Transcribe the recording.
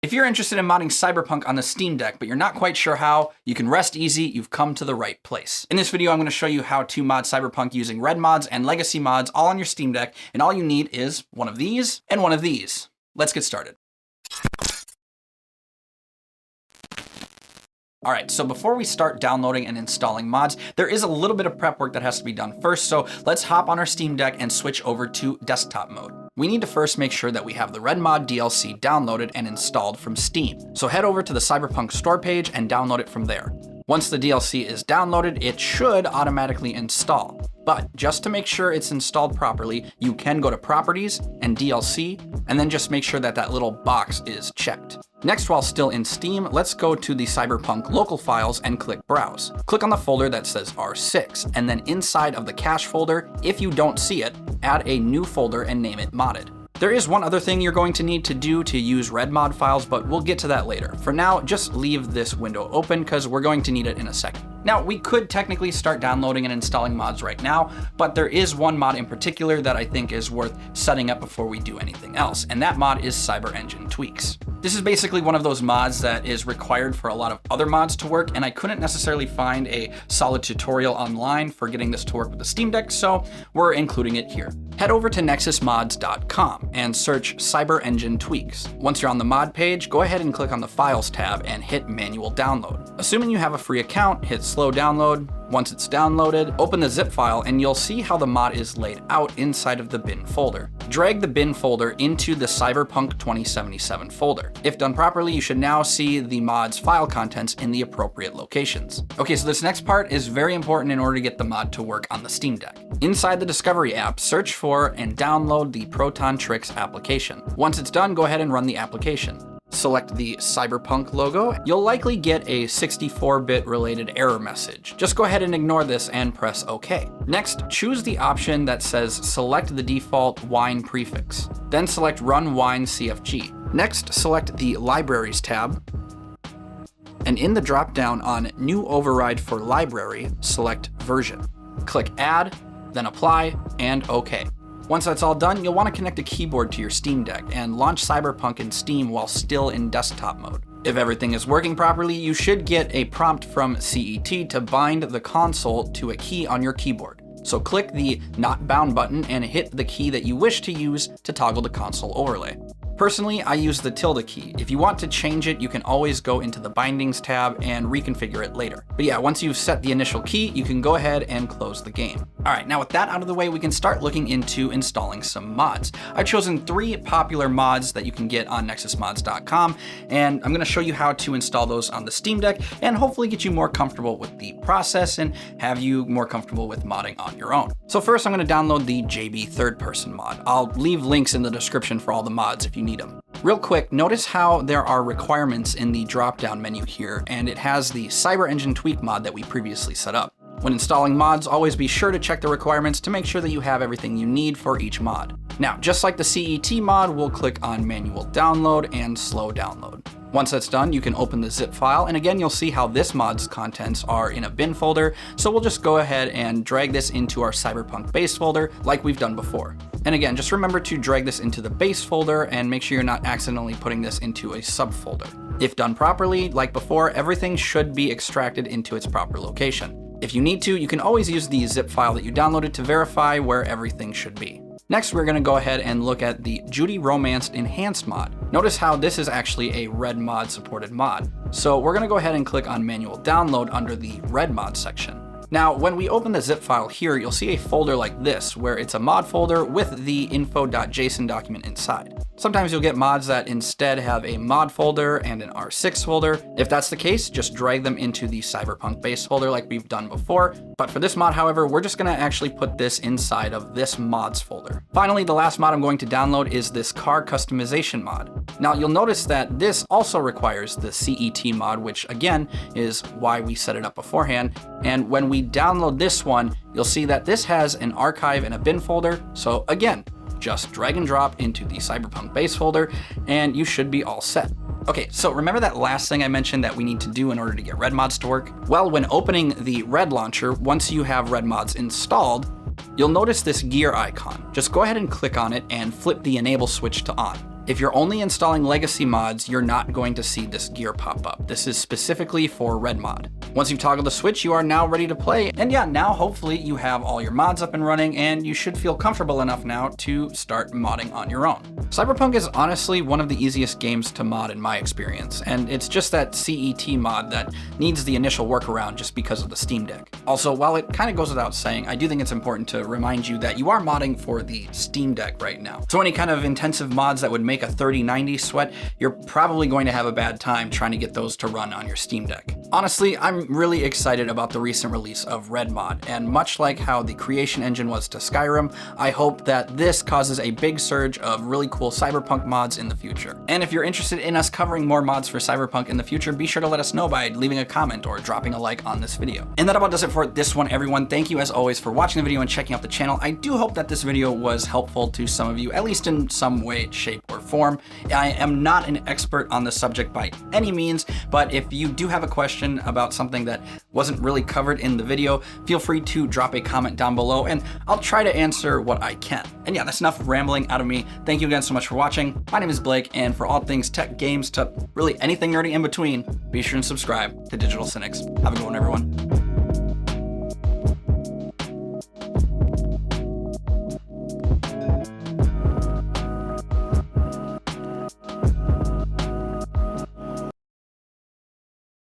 If you're interested in modding Cyberpunk on the Steam Deck, but you're not quite sure how, you can rest easy, you've come to the right place. In this video, I'm going to show you how to mod Cyberpunk using REDmods and legacy mods all on your Steam Deck, and all you need is one of these and one of these. Let's get started. All right, so before we start downloading and installing mods, there is a little bit of prep work that has to be done first, so let's hop on our Steam Deck and switch over to desktop mode. We need to first make sure that we have the REDmod DLC downloaded and installed from Steam. So head over to the Cyberpunk store page and download it from there. Once the DLC is downloaded, it should automatically install. But just to make sure it's installed properly, you can go to Properties and DLC, and then just make sure that that little box is checked. Next, while still in Steam, let's go to the Cyberpunk local files and click Browse. Click on the folder that says R6, and then inside of the cache folder, if you don't see it, add a new folder and name it Modded. There is one other thing you're going to need to do to use REDmod files, but we'll get to that later. For now, just leave this window open because we're going to need it in a second. Now, we could technically start downloading and installing mods right now, but there is one mod in particular that I think is worth setting up before we do anything else, and that mod is CyberEngine Tweaks. This is basically one of those mods that is required for a lot of other mods to work, and I couldn't necessarily find a solid tutorial online for getting this to work with the Steam Deck, so we're including it here. Head over to nexusmods.com and search CyberEngine Tweaks. Once you're on the mod page, go ahead and click on the Files tab and hit Manual Download. Assuming you have a free account, hit Slow Download. Once it's downloaded, open the zip file and you'll see how the mod is laid out inside of the bin folder. Drag the bin folder into the Cyberpunk 2077 folder. If done properly, you should now see the mod's file contents in the appropriate locations. Okay, so this next part is very important in order to get the mod to work on the Steam Deck. Inside the Discovery app, search for and download the Protontricks application. Once it's done, go ahead and run the application. Select the Cyberpunk logo. You'll likely get a 64-bit related error message. Just go ahead and ignore this and press OK. Next, choose the option that says select the default wine prefix. Then select Run Wine CFG. Next, select the Libraries tab. And in the dropdown on New Override for Library, select Version. Click Add, then Apply, and OK. Once that's all done, you'll want to connect a keyboard to your Steam Deck and launch Cyberpunk in Steam while still in desktop mode. If everything is working properly, you should get a prompt from CET to bind the console to a key on your keyboard. So click the Not Bound button and hit the key that you wish to use to toggle the console overlay. Personally, I use the tilde key. If you want to change it, you can always go into the Bindings tab and reconfigure it later. But yeah, once you've set the initial key, you can go ahead and close the game. All right, now with that out of the way, we can start looking into installing some mods. I've chosen 3 popular mods that you can get on nexusmods.com, and I'm gonna show you how to install those on the Steam Deck and hopefully get you more comfortable with the process and have you more comfortable with modding on your own. So first, I'm gonna download the JB third person mod. I'll leave links in the description for all the mods if you need them. Real quick, notice how there are requirements in the drop-down menu here, and it has the CyberEngine Tweak mod that we previously set up. When installing mods, always be sure to check the requirements to make sure that you have everything you need for each mod. Now, just like the CET mod, we'll click on Manual Download and Slow Download. Once that's done, you can open the zip file, and again, you'll see how this mod's contents are in a bin folder, so we'll just go ahead and drag this into our Cyberpunk base folder like we've done before. And again, just remember to drag this into the base folder and make sure you're not accidentally putting this into a subfolder. If done properly, like before, everything should be extracted into its proper location. If you need to, you can always use the zip file that you downloaded to verify where everything should be. Next, we're going to go ahead and look at the Judy Romanced Enhanced mod. Notice how this is actually a REDmod supported mod. So we're going to go ahead and click on Manual Download under the REDmod section. Now, when we open the zip file here, you'll see a folder like this, where it's a mod folder with the info.json document inside. Sometimes you'll get mods that instead have a mod folder and an R6 folder. If that's the case, just drag them into the Cyberpunk base folder like we've done before. But for this mod, however, we're just gonna actually put this inside of this mods folder. Finally, the last mod I'm going to download is this car customization mod. Now, you'll notice that this also requires the CET mod, which again is why we set it up beforehand. And when we download this one, you'll see that this has an archive and a bin folder. So again, just drag and drop into the Cyberpunk base folder and you should be all set. Okay, so remember that last thing I mentioned that we need to do in order to get REDmods to work? Well, when opening the Red launcher, once you have REDmods installed, you'll notice this gear icon. Just go ahead and click on it and flip the enable switch to on. If you're only installing legacy mods, you're not going to see this gear pop up. This is specifically for REDmod. Once you've toggled the switch, you are now ready to play. And yeah, now hopefully you have all your mods up and running, and you should feel comfortable enough now to start modding on your own. Cyberpunk is honestly one of the easiest games to mod in my experience, and it's just that CET mod that needs the initial workaround just because of the Steam Deck. Also, while it kind of goes without saying, I do think it's important to remind you that you are modding for the Steam Deck right now. So any kind of intensive mods that would make a 3090 sweat, you're probably going to have a bad time trying to get those to run on your Steam Deck. Honestly, I'm really excited about the recent release of REDmod, and much like how the creation engine was to Skyrim, I hope that this causes a big surge of really cool Cyberpunk mods in the future. And if you're interested in us covering more mods for Cyberpunk in the future, be sure to let us know by leaving a comment or dropping a like on this video. And that about does it for this one, everyone. Thank you as always for watching the video and checking out the channel. I do hope that this video was helpful to some of you, at least in some way, shape, or form. I am not an expert on the subject by any means, but if you do have a question about something that wasn't really covered in the video, feel free to drop a comment down below and I'll try to answer what I can. And yeah, that's enough rambling out of me. Thank you again so much for watching. My name is Blake, and for all things tech, games, to really anything nerdy in between, be sure and subscribe to Digital Cynics. Have a good one, everyone.